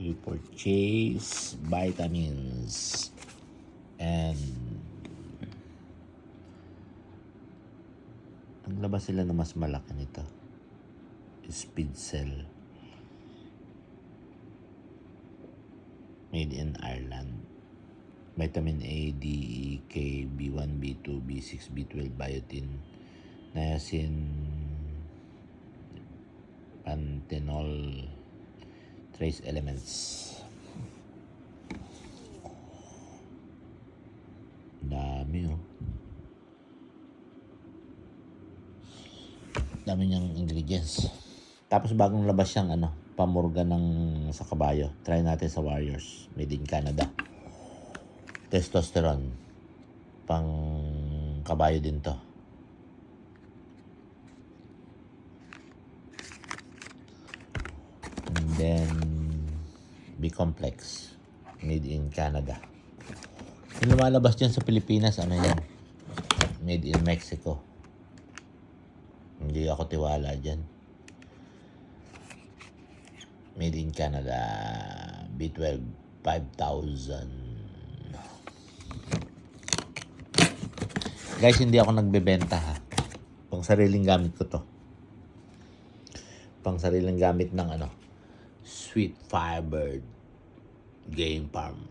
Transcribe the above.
You purchase vitamins and naglabas sila na mas malaki nito. Speed Cell. Made in Ireland. Vitamin A, D, E, K, B1, B2, B6, B12, biotin, niacin, panthenol, trace elements. Dami dami niyang ingredients. Tapos bagong labas siyang pamurga sa kabayo. Try natin sa Warriors. Made in Canada. Testosterone. Pang kabayo din to. And then B-complex. Made in Canada. Yung lumalabas dyan sa Pilipinas, yan? Made in Mexico. Hindi ako tiwala dyan. Made in Canada. B12, 5,000. Guys, hindi ako nagbebenta ha. Pang sariling gamit ko to. Pang sariling gamit ng Sweet Fiber Game Farm.